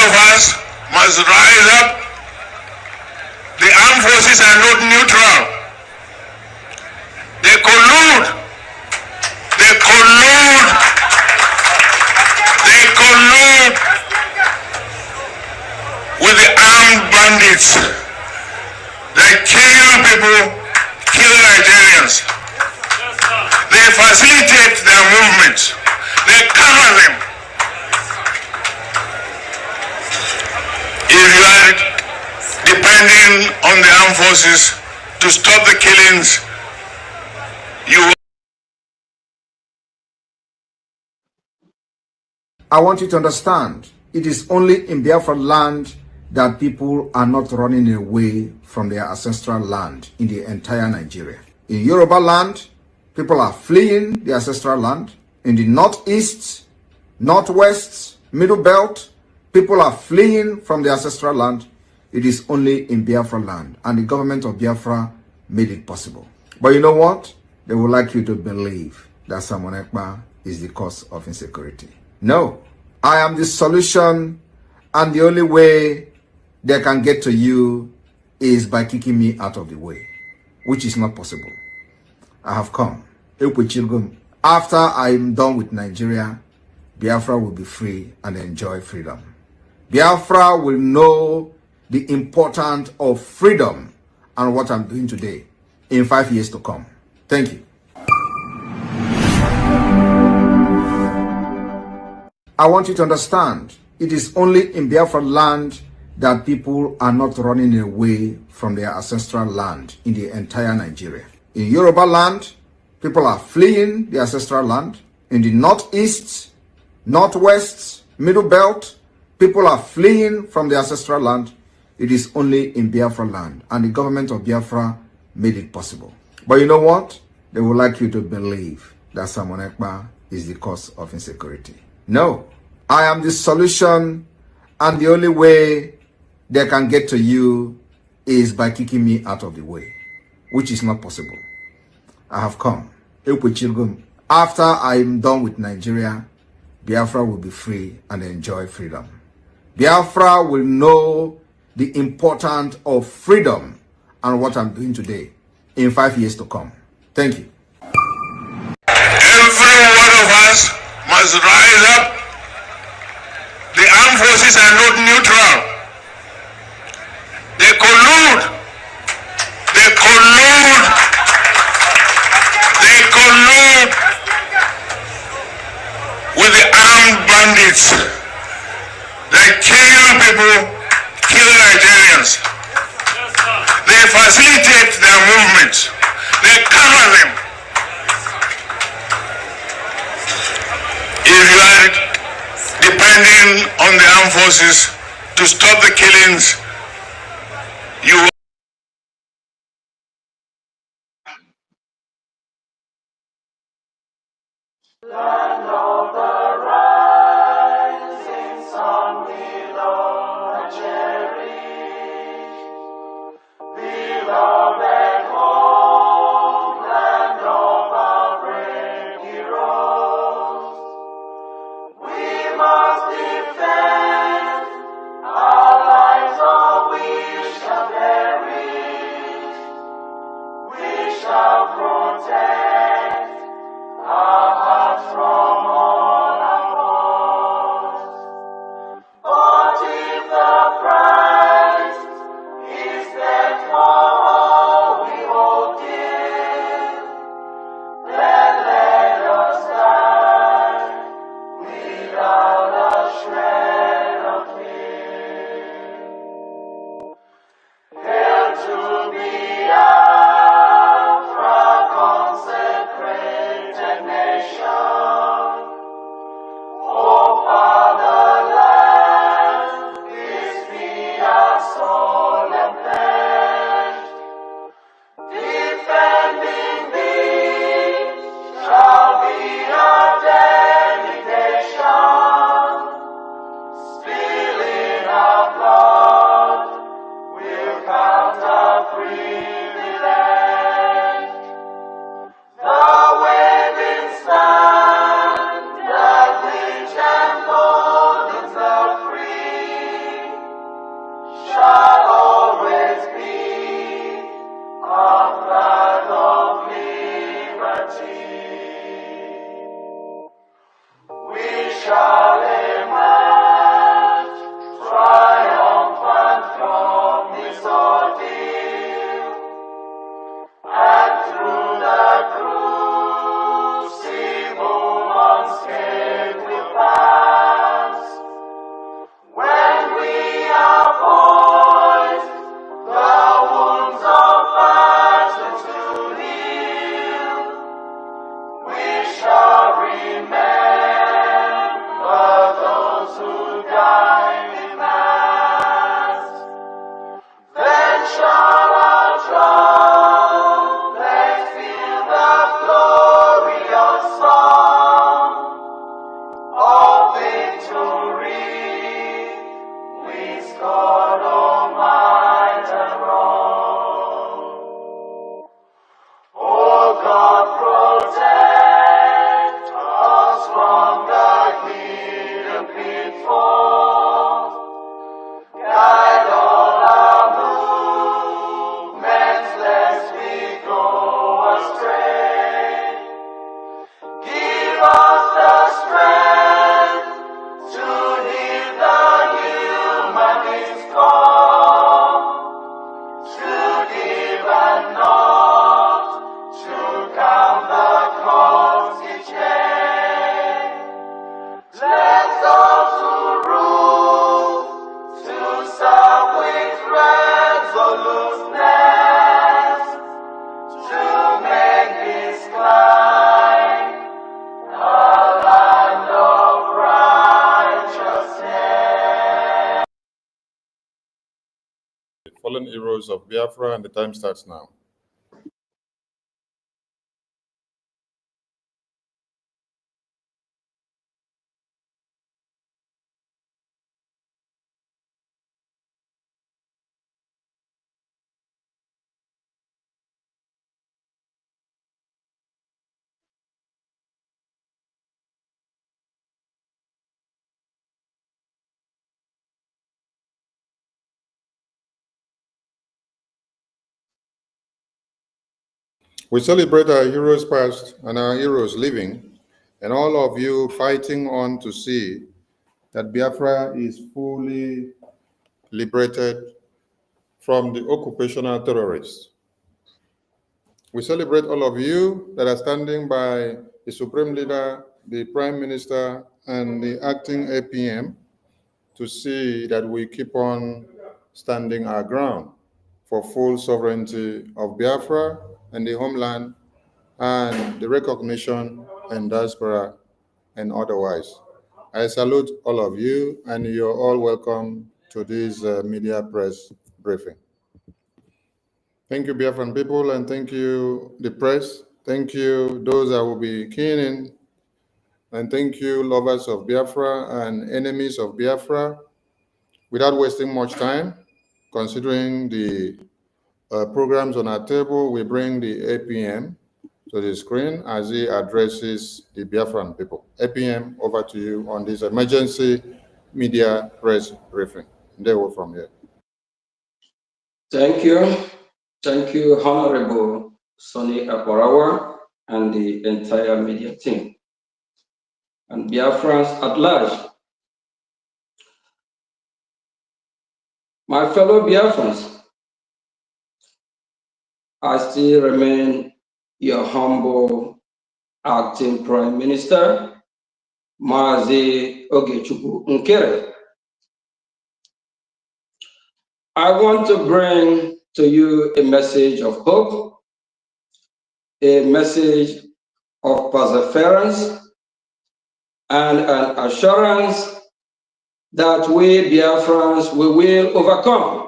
of us must rise up. The armed forces are not neutral. They collude. They collude. They collude with the armed bandits. They kill people, kill Nigerians. They facilitate their movements. They cover them. If you are depending on the armed forces to stop the killings, you. I want you to understand, it is only in Biafra land that people are not running away from their ancestral land in the entire Nigeria. In Yoruba land, people are fleeing the ancestral land. In the northeast, northwest, middle belt, people are fleeing from the ancestral land. It is only in Biafra land, and the government of Biafra made it possible. But you know what? They would like you to believe that Simon Ekpa is the cause of insecurity. No, I am the solution, and the only way they can get to you is by kicking me out of the way, which is not possible. I have come. After I am done with Nigeria, Biafra will be free and enjoy freedom. Biafra will know the importance of freedom and what I'm doing today in 5 years to come. Thank you. I want you to understand, it is only in Biafra land that people are not running away from their ancestral land in the entire Nigeria. In Yoruba land, people are fleeing the ancestral land. In the northeast, northwest, middle belt, people are fleeing from the ancestral land. It is only in Biafra land, and the government of Biafra made it possible. But you know what? They would like you to believe that Simon Ekpa is the cause of insecurity. No, I am the solution, and the only way they can get to you is by kicking me out of the way, which is not possible. I have come. After I am done with Nigeria, Biafra will be free and enjoy freedom. Biafra will know the importance of freedom and what I'm doing today in 5 years to come. Thank you. Every one of us must rise up. The armed forces are not neutral. They collude. They collude. They collude with the armed bandits. They kill people, kill Nigerians. They facilitate their movements. They cover them. If you are depending on the armed forces to stop the killings, you. Land of the rising sun, we Lord cherish. Beloved home, land of our brave heroes. We must defend our lives, or we shall perish. shall emerge triumphant from this ordeal, and through the crucible unscathed will pass. When we are poised, the wounds of battle to heal, we shall remember those who died in mass. Then shall our trumpets fill the glorious song of victory. We scored, oh might and wrong. Oh God, protect us from the hidden pitfalls. Guide all our movements, lest we go astray. Give us the strength to heal the humanist call, to give and not to count the cost each day. Let those who rule to serve with resoluteness, to make this climb a land of righteousness. Fallen heroes of Biafra, and the time starts now. We celebrate our heroes past and our heroes living, and all of you fighting on to see that Biafra is fully liberated from the occupational terrorists. We celebrate all of you that are standing by the Supreme Leader, the Prime Minister, and the acting APM to see that we keep on standing our ground for full sovereignty of Biafra and the homeland, and the recognition and diaspora and otherwise. I salute all of you, and you're all welcome to this media press briefing. Thank you, Biafran people, and thank you, the press. Thank you, those that will be keying in, and thank you, lovers of Biafra and enemies of Biafra. Without wasting much time, considering the programs on our table, we bring the APM to the screen as he addresses the Biafran people. APM, over to you on this emergency media press briefing. They will from here. Thank you. Thank you, Honorable Sonny Aparawa and the entire media team and Biafrans at large. My fellow Biafrans, I still remain your humble acting Prime Minister, Mazi Ogechukwu Nkere. I want to bring to you a message of hope, a message of perseverance, and an assurance that we Biafrans we will overcome.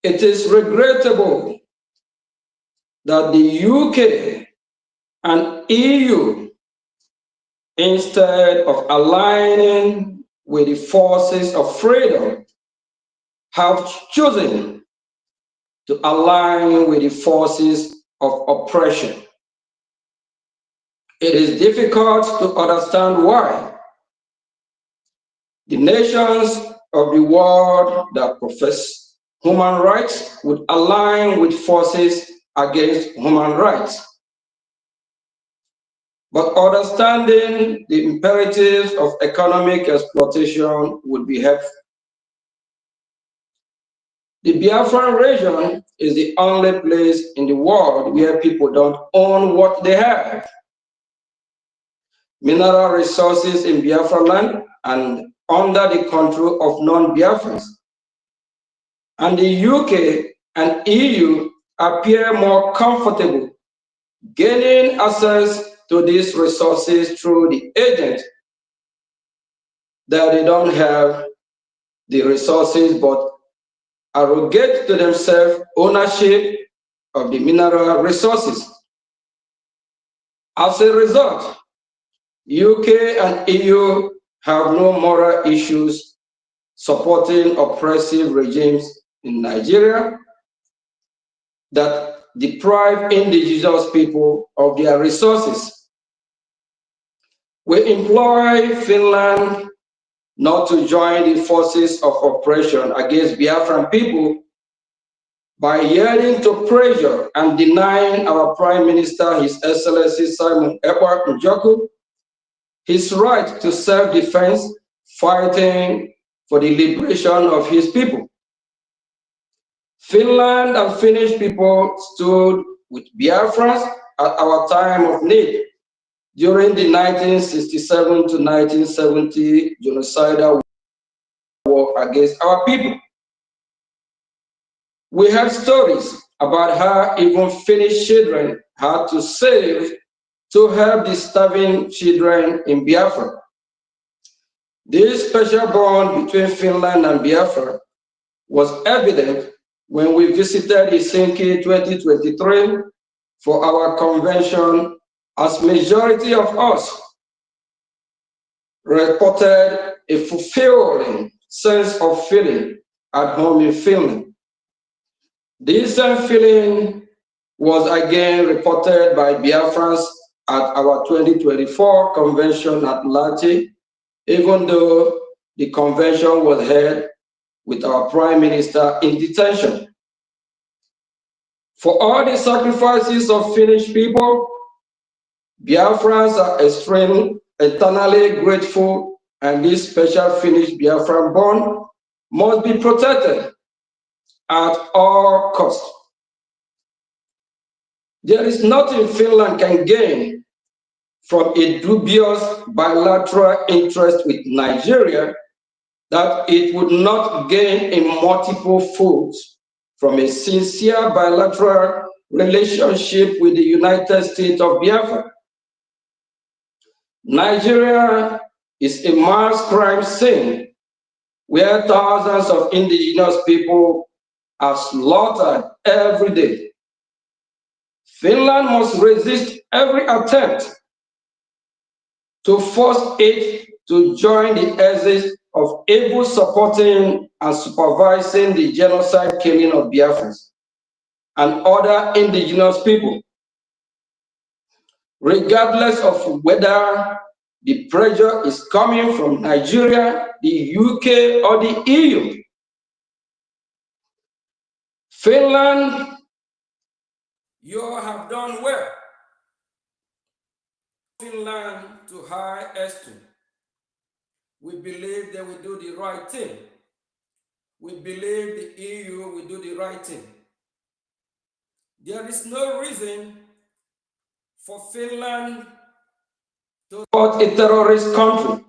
It is regrettable that the UK and EU, instead of aligning with the forces of freedom, have chosen to align with the forces of oppression. It is difficult to understand why the nations of the world that profess human rights would align with forces against human rights. but understanding the imperatives of economic exploitation would be helpful. The Biafran region is the only place in the world where people don't own what they have. Mineral resources in Biafra land and under the control of non-Biafrans. And the UK and EU appear more comfortable gaining access to these resources through the agent that they don't have the resources but arrogate to themselves ownership of the mineral resources. As a result, UK and EU have no moral issues supporting oppressive regimes in Nigeria that deprive indigenous people of their resources. We employ Finland not to join the forces of oppression against Biafran people by yielding to pressure and denying our Prime Minister, His Excellency Simon Ekpa Njoku, his right to self-defense, fighting for the liberation of his people. Finland and Finnish people stood with Biafrans at our time of need during the 1967 to 1970 genocidal war against our people. We have stories about how even Finnish children had to save to help the starving children in Biafra. This special bond between Finland and Biafra was evident when we visited Helsinki 2023 for our convention, as majority of us reported a fulfilling sense of feeling at home in Finland. This same feeling was again reported by Biafrans at our 2024 convention at Lati, even though the convention was held with our Prime Minister in detention. For all the sacrifices of Finnish people, Biafrans are extremely, eternally grateful, and this special Finnish Biafran bond must be protected at all costs. There is nothing Finland can gain from a dubious bilateral interest with Nigeria that it would not gain in multiple folds from a sincere bilateral relationship with the United States of Biafra. Nigeria is a mass crime scene where thousands of indigenous people are slaughtered every day. Finland must resist every attempt to force it to join the axis of able supporting and supervising the genocide killing of Biafrans and other indigenous people, regardless of whether the pressure is coming from Nigeria, the UK, or the EU. Finland, you have done well. Finland to high esteem. We believe they will do the right thing. We believe the EU will do the right thing. There is no reason for Finland to support a terrorist country.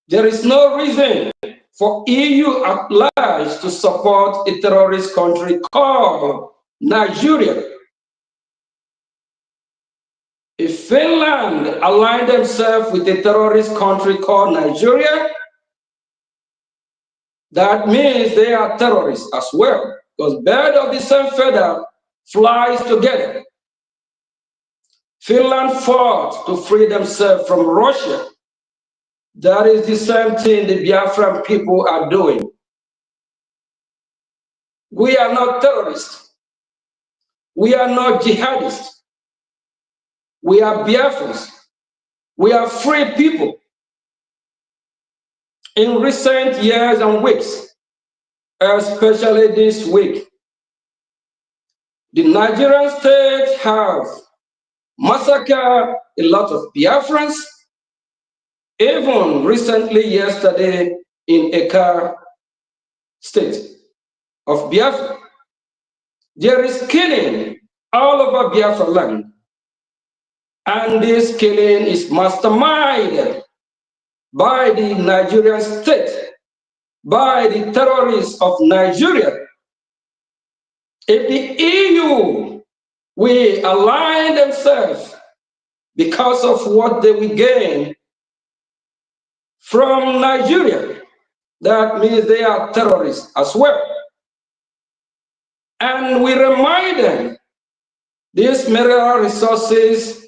There is no reason for EU at large to support a terrorist country called Nigeria. If Finland aligned themselves with a terrorist country called Nigeria, that means they are terrorists as well, because birds of the same feather flies together. Finland fought to free themselves from Russia. That is the same thing the Biafran people are doing. We are not terrorists. We are not jihadists. We are Biafrans. We are free people. In recent years and weeks, especially this week, the Nigerian state have massacre a lot of Biafrans. Even recently, yesterday, in Eka state of Biafra, there is killing all over Biafra land. And this killing is masterminded by the Nigerian state, by the terrorists of Nigeria. If the EU will align themselves because of what they will gain from Nigeria, that means they are terrorists as well. And we remind them these mineral resources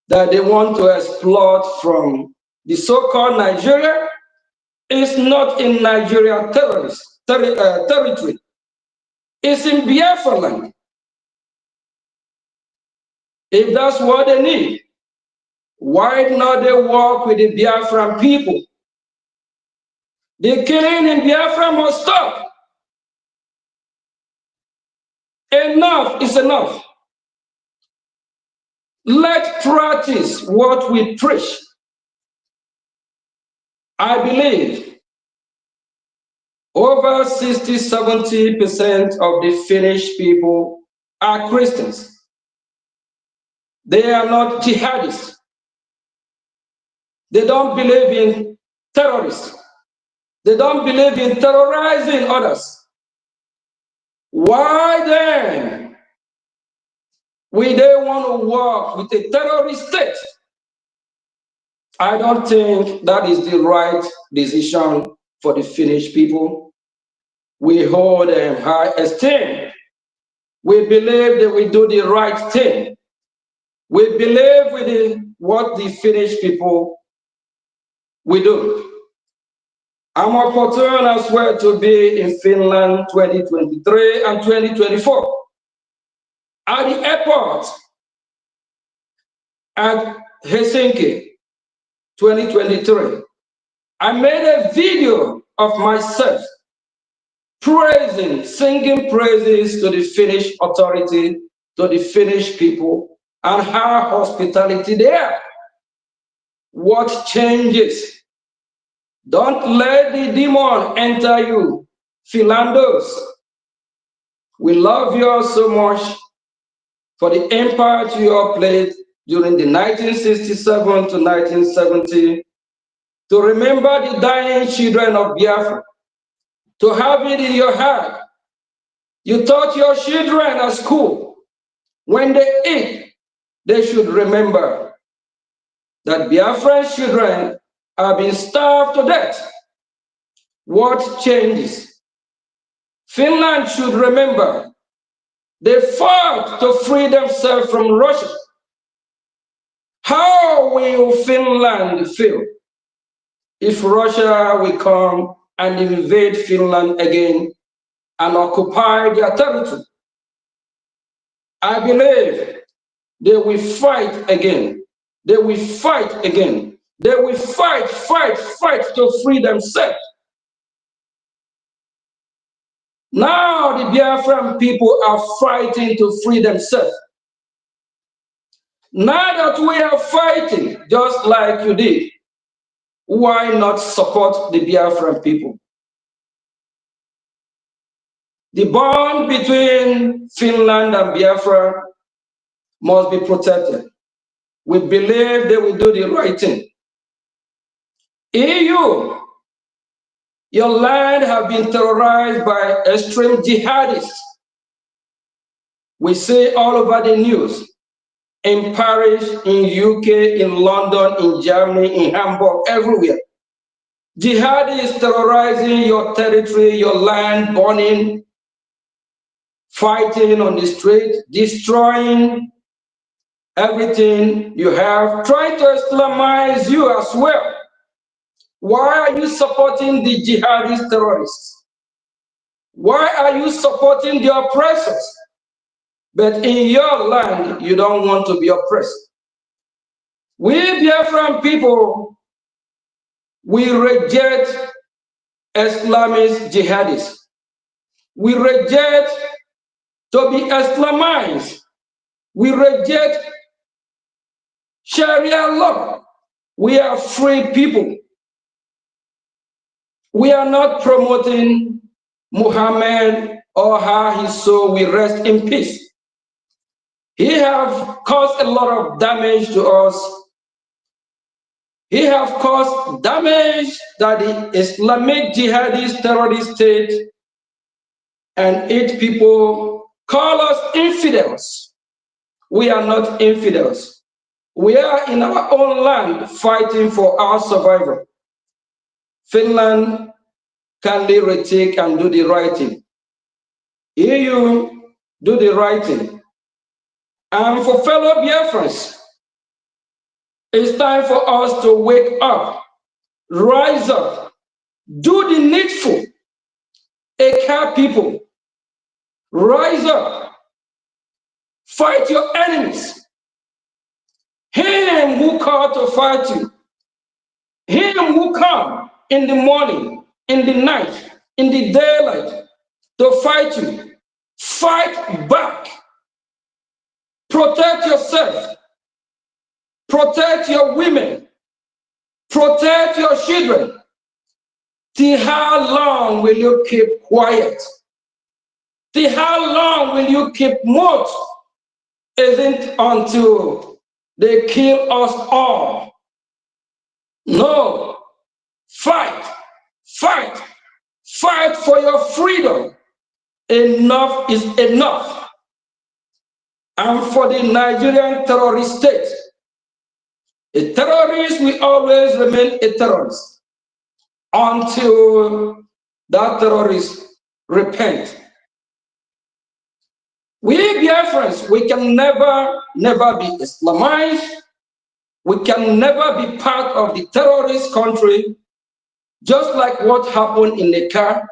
that they want to exploit from the so-called Nigeria is not in Nigeria territory. It's in Biafra land. If that's what they need, why not they work with the Biafran people? The killing in Biafra must stop. Enough is enough. Let's practice what we preach. I believe over 60–70% of the Finnish people are Christians. They are not jihadists. They don't believe in terrorists. They don't believe in terrorizing others. Why then will they want to work with a terrorist state? I don't think that is the right decision for the Finnish people. We hold them high esteem. We believe that we do the right thing. We believe with what the Finnish people will do. I'm opportune as well to be in Finland 2023 and 2024. At the airport at Helsinki 2023, I made a video of myself praising, singing praises to the Finnish authority, to the Finnish people, and how hospitality they are. What changes? Don't let the demon enter you, Finlanders. We love you all so much for the impact you all played during the 1967 to 1970, to remember the dying children of Biafra, to have it in your heart. You taught your children at school, when they eat, they should remember that Biafran children are being starved to death. What changes? Finland should remember they fought to free themselves from Russia. How will Finland feel if Russia will come and invade Finland again and occupy their territory? I believe they will fight again. They will fight again. They will fight to free themselves. Now the Biafran people are fighting to free themselves. Now that we are fighting, just like you did, why not support the Biafran people? The bond between Finland and Biafra must be protected. We believe they will do the right thing. EU, your land has been terrorized by extreme jihadists. We see all over the news, in Paris, in UK, in London, in Germany, in Hamburg, everywhere. Jihadists terrorizing your territory, your land, burning, fighting on the street, destroying everything you have, trying to Islamize you as well. Why are you supporting the jihadist terrorists? Why are you supporting the oppressors? But in your land, you don't want to be oppressed. We Biafran people, we reject Islamist jihadists. We reject to be Islamized. We reject Sharia law. We are free people. We are not promoting Muhammad or how his soul will rest in peace. He have caused a lot of damage to us. He have caused damage that the Islamic jihadist terrorist state and its people call us infidels. We are not infidels. We are in our own land fighting for our survival. Finland kindly retake and do the right thing. EU, do the right thing. And for fellow Biafrans, it's time for us to wake up, rise up, do the needful. Eka people, rise up, fight your enemies. Him who called to fight you, him who come in the morning, in the night, in the daylight to fight you, fight back. Protect yourself, protect your women, protect your children. Till how long will you keep quiet? Till how long will you keep mute? Isn't until they kill us all. No, fight, fight, fight for your freedom. Enough is enough. And for the Nigerian terrorist state, a terrorist will always remain a terrorist until that terrorist repent. We Biafrans, we can never be Islamized. We can never be part of the terrorist country, just like what happened in the car,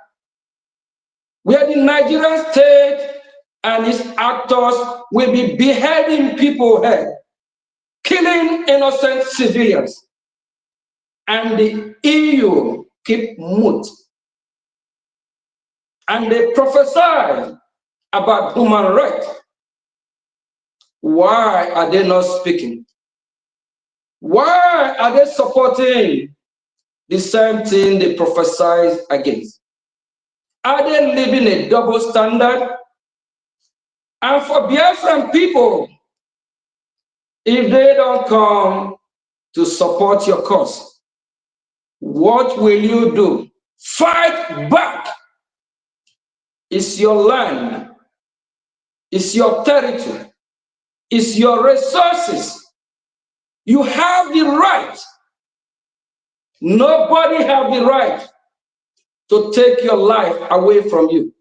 where the Nigerian state and its actors will be beheading people's head, killing innocent civilians, and the EU keep mute. And they prophesy about human rights. Why are they not speaking? Why are they supporting the same thing they prophesied against? Are they living a double standard? And for Biafran people, if they don't come to support your cause, what will you do? Fight back. It's your land. It's your territory. It's your resources. You have the right. Nobody has the right to take your life away from you.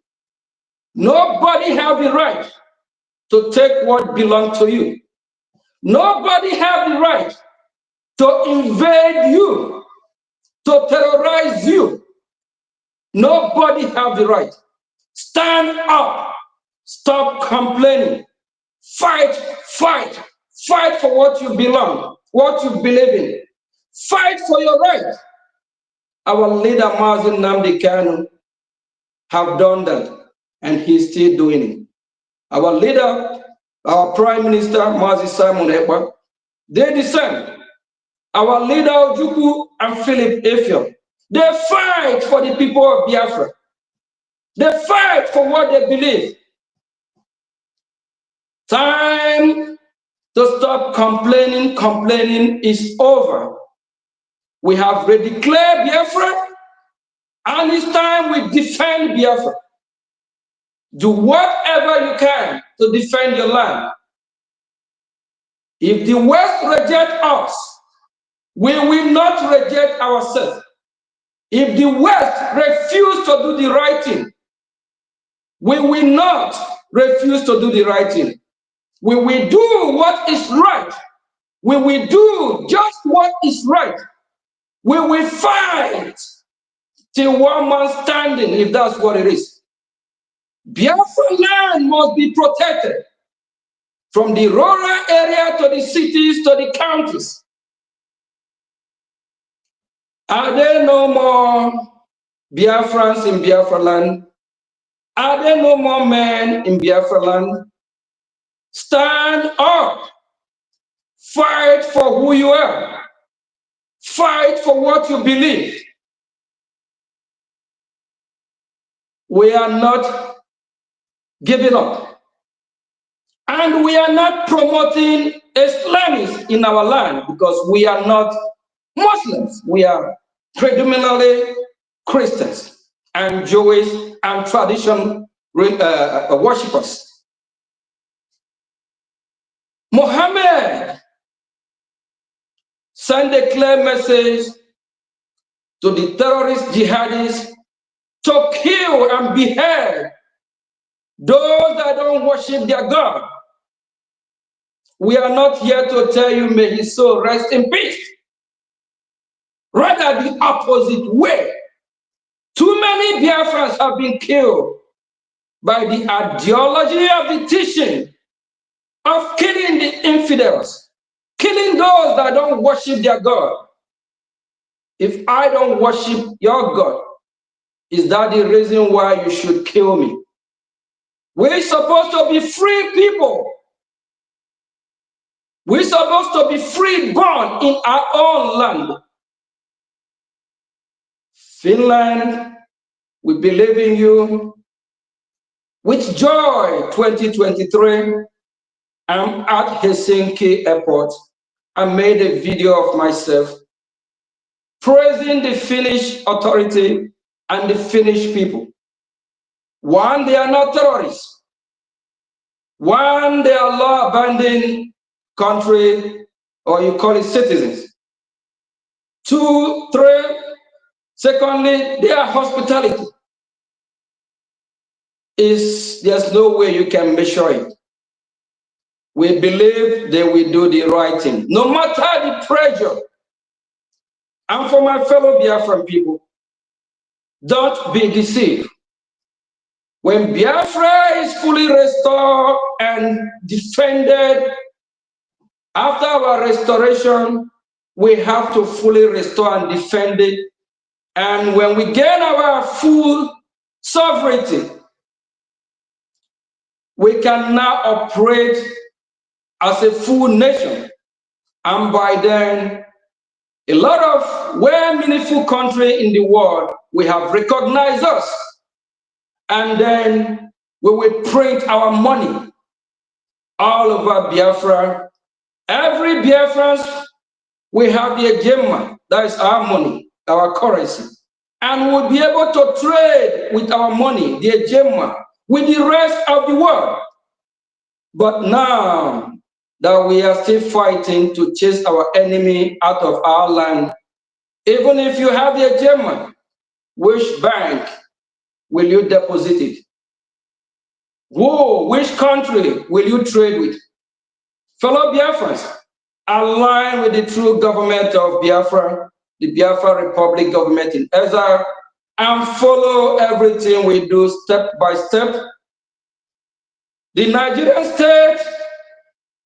Nobody has the right to take what belongs to you. Nobody has the right to invade you, to terrorize you. Nobody has the right. Stand up. Stop complaining. Fight, fight, fight for what you belong, what you believe in. Fight for your right. Our leader, Mazi Nnamdi Kanu, have done that, and he's still doing it. Our leader, our Prime Minister, Mazi Simon Ekpa, they descend. Our leader, Ojukwu and Philip Efiong, they fight for the people of Biafra. They fight for what they believe. Time to stop complaining. Complaining is over. We have redeclared Biafra, and it's time we defend Biafra. Do whatever you can to defend your land. If the West reject us, we will not reject ourselves. If the West refuse to do the right thing, we will not refuse to do the right thing. We will do what is right. We will do just what is right. We will fight till one man standing, if that's what it is. Biafra land must be protected from the rural area to the cities to the counties. Are there no more Biafrans in Biafra land? Are there no more men in Biafra land? Stand up, Fight for who you are. Fight for what you believe. We are not giving up. And we are not promoting Islamism in our land because we are not Muslims. We are predominantly Christians and Jewish and tradition worshippers. Muhammad sent a clear message to the terrorist jihadists to kill and behead those that don't worship their God. We are not here to tell you, may his soul rest in peace. Rather, the opposite way. Too many Biafrans have been killed by the ideology of the teaching of killing the infidels, killing those that don't worship their God. If I don't worship your God, is that the reason why you should kill me? We're supposed to be free people. We're supposed to be free born in our own land. Finland, we believe in you. With joy, 2023, I'm at Helsinki airport. I made a video of myself praising the Finnish authority and the Finnish people. One, they are not terrorists. One, they are law-abiding country, or you call it citizens. Two, three, secondly, they are hospitality. There's no way you can measure it. We believe they will do the right thing, no matter the pressure. And for my fellow Biafran people, don't be deceived. When Biafra is fully restored and defended, after our restoration, we have to fully restore and defend it. And when we gain our full sovereignty, we can now operate as a full nation. And by then, a lot of well-meaningful countries in the world will have recognized us. And then we will print our money all over Biafra. Every Biafran will have the Ejema, that is our money, our currency. And we'll be able to trade with our money, the Ejema, with the rest of the world. But now that we are still fighting to chase our enemy out of our land, even if you have the Ejema, which bank will you deposit it? Who, which country will you trade with? Fellow Biafrans, align with the true government of Biafra, the Biafra Republic government in exile, and follow everything we do step by step. The Nigerian state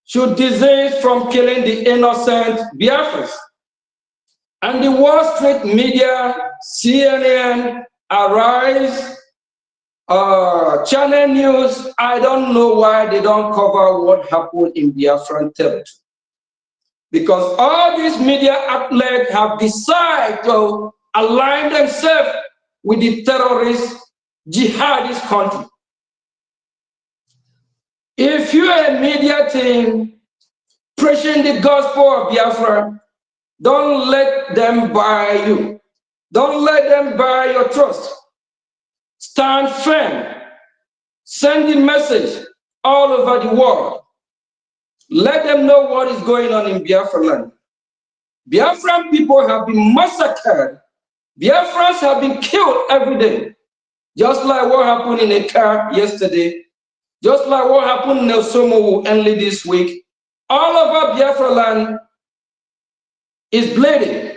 should desist from killing the innocent Biafrans. And the Wall Street media, CNN, Arise, Channel News, I don't know why they don't cover what happened in Biafran territory. Because all these media outlets have decided to align themselves with the terrorist jihadist country. If you're a media team preaching the gospel of Biafra, don't let them buy you. Don't let them buy your trust. Stand firm. Send the message all over the world. Let them know what is going on in Biafra land. Biafran people have been massacred. Biafrans have been killed every day. Just like what happened in a car yesterday. Just like what happened in El Somo only this week. All over Biafra land is bleeding.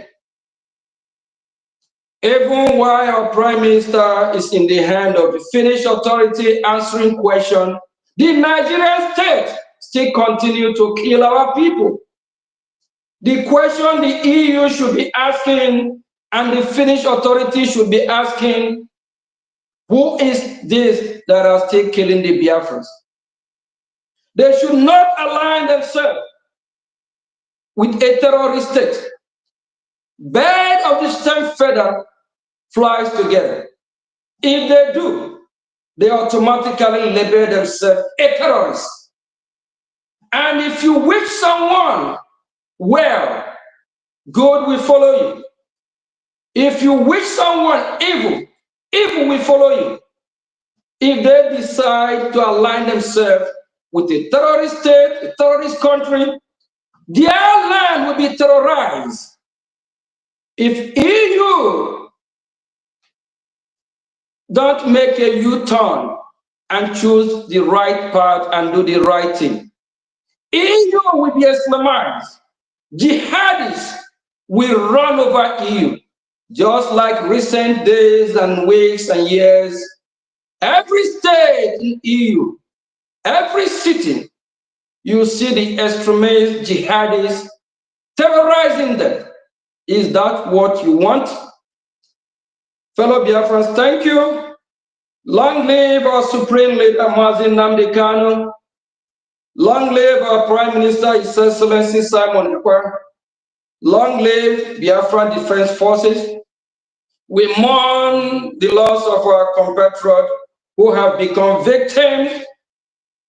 Even while our Prime Minister is in the hand of the Finnish authority answering questions, the Nigerian state still continue to kill our people. The question the EU should be asking and the Finnish authority should be asking, who is this that are still killing the Biafrans? They should not align themselves with a terrorist state. Birds of the same feather flies together. If they do, they automatically label themselves a terrorist. And if you wish someone well, good will follow you. If you wish someone evil, evil will follow you. If they decide to align themselves with a terrorist state, a terrorist country, their land will be terrorized. If EU don't make a U-turn and choose the right path and do the right thing, EU will be Islamized. Jihadists will run over EU, just like recent days and weeks and years. Every state in EU, every city, you see the extremist jihadists terrorizing them. Is that what you want? Fellow Biafrans, thank you. Long live our Supreme Leader, Mazi Nnamdi Kanu. Long live our Prime Minister, His Excellency Simon Ekpa. Long live Biafran Defense Forces. We mourn the loss of our compatriots who have become victims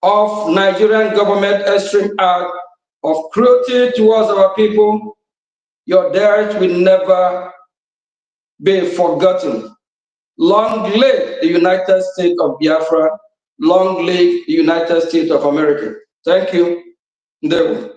of Nigerian government extreme act of cruelty towards our people. Your death will never be forgotten. Long live the United States of Biafra. Long live the United States of America. Thank you. Ndewo.